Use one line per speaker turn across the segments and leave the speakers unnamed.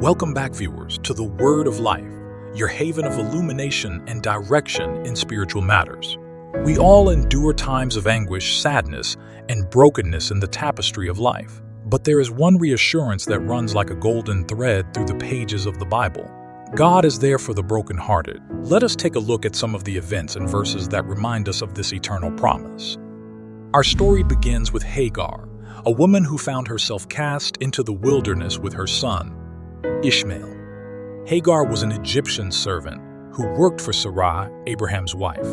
Welcome back, viewers, to the Word of Life, your haven of illumination and direction in spiritual matters. We all endure times of anguish, sadness, and brokenness in the tapestry of life. But there is one reassurance that runs like a golden thread through the pages of the Bible. God is there for the brokenhearted. Let us take a look at some of the events and verses that remind us of this eternal promise. Our story begins with Hagar, a woman who found herself cast into the wilderness with her son, Ishmael. Hagar was an Egyptian servant who worked for Sarai, Abraham's wife.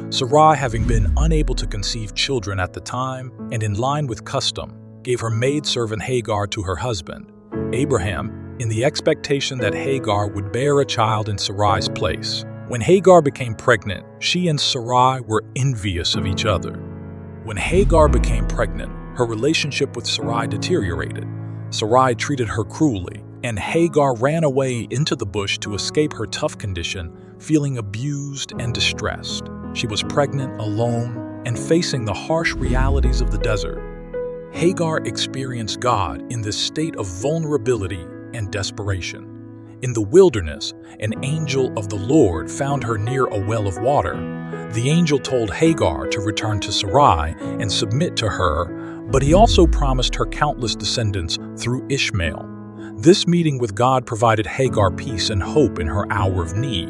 Sarai, having been unable to conceive children at the time and in line with custom, gave her maidservant Hagar to her husband, Abraham, in the expectation that Hagar would bear a child in Sarai's place. When Hagar became pregnant, she and Sarai were envious of each other. When Hagar became pregnant, her relationship with Sarai deteriorated. Sarai treated her cruelly, and Hagar ran away into the bush to escape her tough condition, feeling abused and distressed. She was pregnant, alone, and facing the harsh realities of the desert. Hagar experienced God in this state of vulnerability and desperation. In the wilderness, an angel of the Lord found her near a well of water. The angel told Hagar to return to Sarai and submit to her, but he also promised her countless descendants through Ishmael. This meeting with God provided Hagar peace and hope in her hour of need.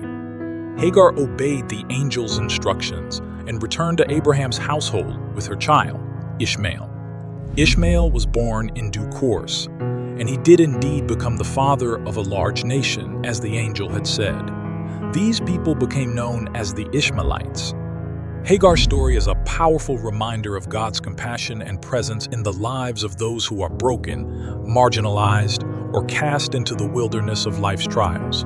Hagar obeyed the angel's instructions and returned to Abraham's household with her child, Ishmael. Ishmael was born in due course, and he did indeed become the father of a large nation, as the angel had said. These people became known as the Ishmaelites. Hagar's story is a powerful reminder of God's compassion and presence in the lives of those who are broken, marginalized, or cast into the wilderness of life's trials.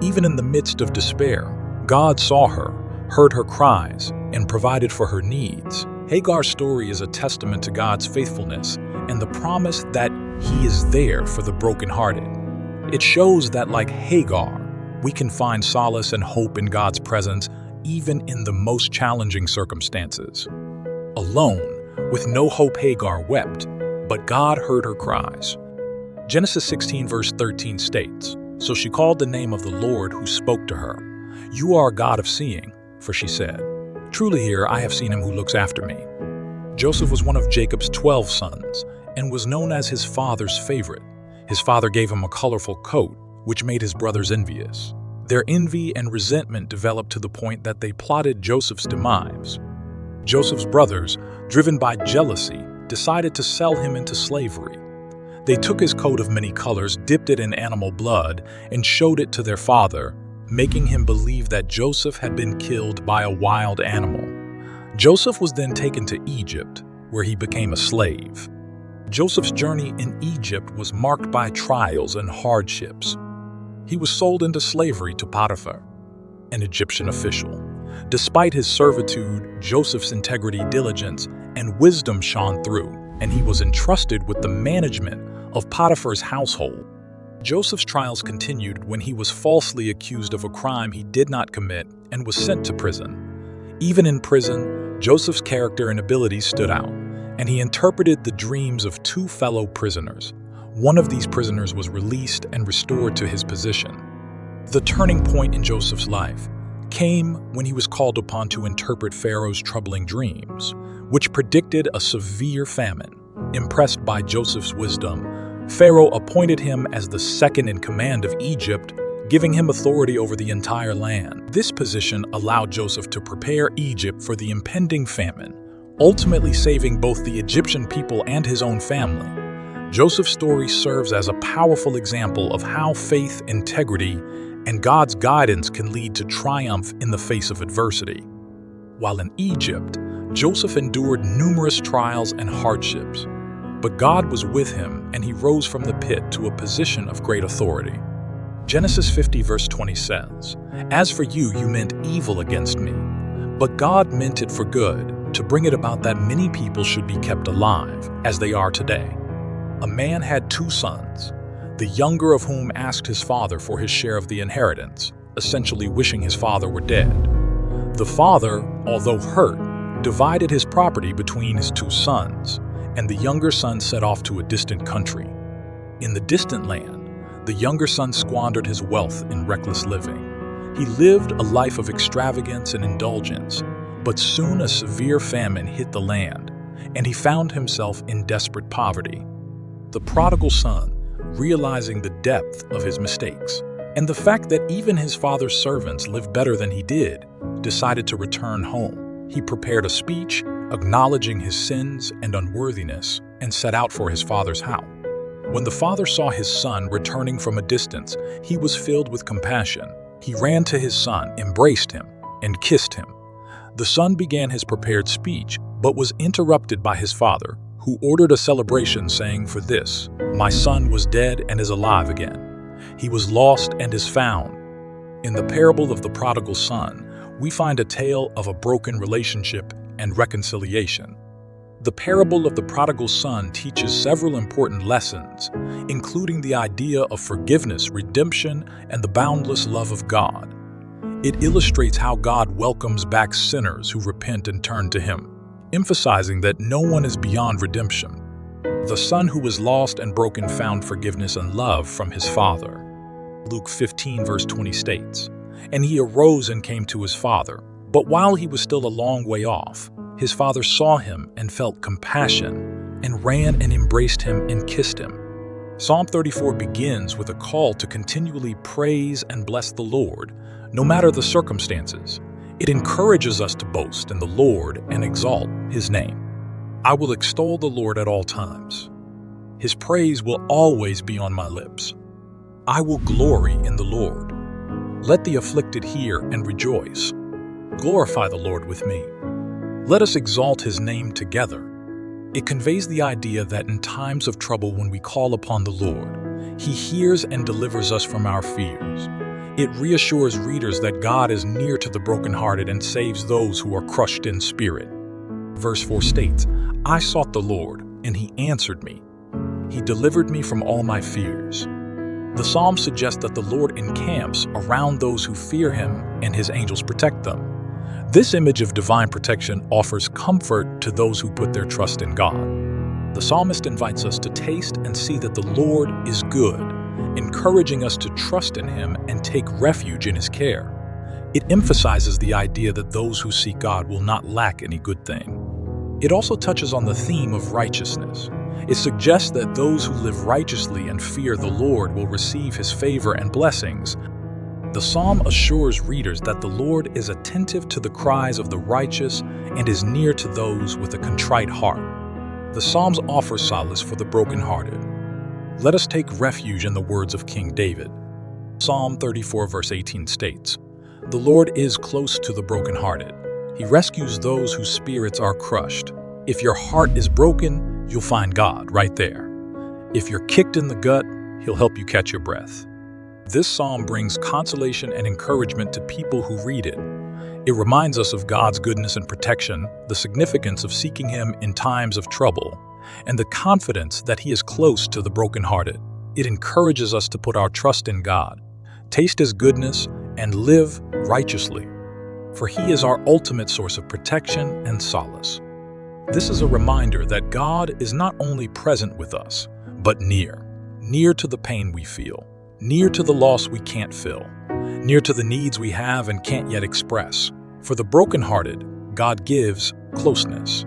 Even in the midst of despair, God saw her, heard her cries, and provided for her needs. Hagar's story is a testament to God's faithfulness and the promise that He is there for the brokenhearted. It shows that, like Hagar, we can find solace and hope in God's presence even in the most challenging circumstances. Alone, with no hope, Hagar wept, but God heard her cries. Genesis 16 verse 13 states, "So she called the name of the Lord who spoke to her. You are a God of seeing, for she said, Truly here I have seen him who looks after me." Joseph was one of Jacob's 12 sons and was known as his father's favorite. His father gave him a colorful coat, which made his brothers envious. Their envy and resentment developed to the point that they plotted Joseph's demise. Joseph's brothers, driven by jealousy, decided to sell him into slavery. They took his coat of many colors, dipped it in animal blood, and showed it to their father, making him believe that Joseph had been killed by a wild animal. Joseph was then taken to Egypt, where he became a slave. Joseph's journey in Egypt was marked by trials and hardships. He was sold into slavery to Potiphar, an Egyptian official. Despite his servitude, Joseph's integrity, diligence, and wisdom shone through, and he was entrusted with the management of Potiphar's household. Joseph's trials continued when he was falsely accused of a crime he did not commit and was sent to prison. Even in prison, Joseph's character and abilities stood out, and he interpreted the dreams of two fellow prisoners. One of these prisoners was released and restored to his position. The turning point in Joseph's life came when he was called upon to interpret Pharaoh's troubling dreams, which predicted a severe famine. Impressed by Joseph's wisdom, Pharaoh appointed him as the second in command of Egypt, giving him authority over the entire land. This position allowed Joseph to prepare Egypt for the impending famine, ultimately saving both the Egyptian people and his own family. Joseph's story serves as a powerful example of how faith, integrity, and God's guidance can lead to triumph in the face of adversity. While in Egypt, Joseph endured numerous trials and hardships, but God was with him and he rose from the pit to a position of great authority. Genesis 50 verse 20 says, "As for you, you meant evil against me, but God meant it for good, to bring it about that many people should be kept alive, as they are today." A man had two sons, the younger of whom asked his father for his share of the inheritance, essentially wishing his father were dead. The father, although hurt, divided his property between his two sons, and the younger son set off to a distant country. In the distant land, The younger son squandered his wealth in reckless living. He lived a life of extravagance and indulgence, but soon a severe famine hit the land, and he found himself in desperate poverty. The prodigal son, realizing the depth of his mistakes, and the fact that even his father's servants lived better than he did, decided to return home. He prepared a speech, acknowledging his sins and unworthiness, and set out for his father's house. When the father saw his son returning from a distance, he was filled with compassion. He ran to his son, embraced him, and kissed him. The son began his prepared speech, but was interrupted by his father, who ordered a celebration, saying, "For this, my son was dead and is alive again. He was lost and is found." In the parable of the prodigal son, we find a tale of a broken relationship and reconciliation. The parable of the prodigal son teaches several important lessons, including the idea of forgiveness, redemption, and the boundless love of God. It illustrates how God welcomes back sinners who repent and turn to Him, emphasizing that no one is beyond redemption. The son who was lost and broken found forgiveness and love from his father. Luke 15 verse 20 states, "And he arose and came to his father. But while he was still a long way off, his father saw him and felt compassion, and ran and embraced him and kissed him." Psalm 34 begins with a call to continually praise and bless the Lord, no matter the circumstances. It encourages us to boast in the Lord and exalt His name. "I will extol the Lord at all times. His praise will always be on my lips. I will glory in the Lord. Let the afflicted hear and rejoice. Glorify the Lord with me. Let us exalt His name together." It conveys the idea that in times of trouble, when we call upon the Lord, He hears and delivers us from our fears. It reassures readers that God is near to the brokenhearted and saves those who are crushed in spirit. Verse 4 states, "I sought the Lord, and He answered me. He delivered me from all my fears." The psalm suggests that the Lord encamps around those who fear Him, and His angels protect them. This image of divine protection offers comfort to those who put their trust in God. The psalmist invites us to taste and see that the Lord is good, encouraging us to trust in Him and take refuge in His care. It emphasizes the idea that those who seek God will not lack any good thing. It also touches on the theme of righteousness. It suggests that those who live righteously and fear the Lord will receive His favor and blessings. The psalm assures readers that the Lord is attentive to the cries of the righteous and is near to those with a contrite heart. The psalms offer solace for the brokenhearted. Let us take refuge in the words of King David. Psalm 34 verse 18 states, "The Lord is close to the brokenhearted. He rescues those whose spirits are crushed." If your heart is broken, you'll find God right there. If you're kicked in the gut, He'll help you catch your breath. This psalm brings consolation and encouragement to people who read it. It reminds us of God's goodness and protection, the significance of seeking Him in times of trouble, and the confidence that He is close to the brokenhearted. It encourages us to put our trust in God, taste His goodness, and live righteously, for He is our ultimate source of protection and solace. This is a reminder that God is not only present with us, but near to the pain we feel, near to the loss we can't fill, near to the needs we have and can't yet express. For the brokenhearted, God gives closeness.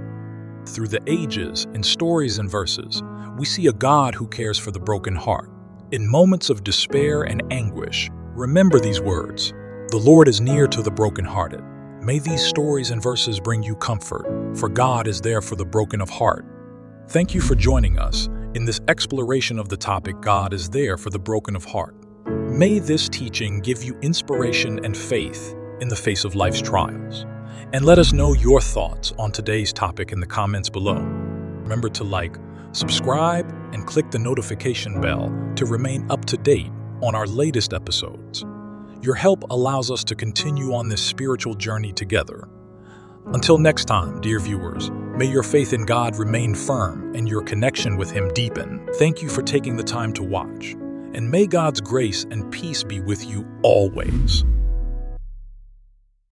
Through the ages, in stories and verses, we see a God who cares for the broken heart. In moments of despair and anguish, remember these words: "The Lord is near to the brokenhearted." May these stories and verses bring you comfort, for God is there for the broken of heart. Thank you for joining us in this exploration of the topic, God is there for the broken of heart. May this teaching give you inspiration and faith in the face of life's trials. And let us know your thoughts on today's topic in the comments below. Remember to like, subscribe, and click the notification bell to remain up to date on our latest episodes. Your help allows us to continue on this spiritual journey together. Until next time, dear viewers, may your faith in God remain firm and your connection with Him deepen. Thank you for taking the time to watch, and may God's grace and peace be with you always.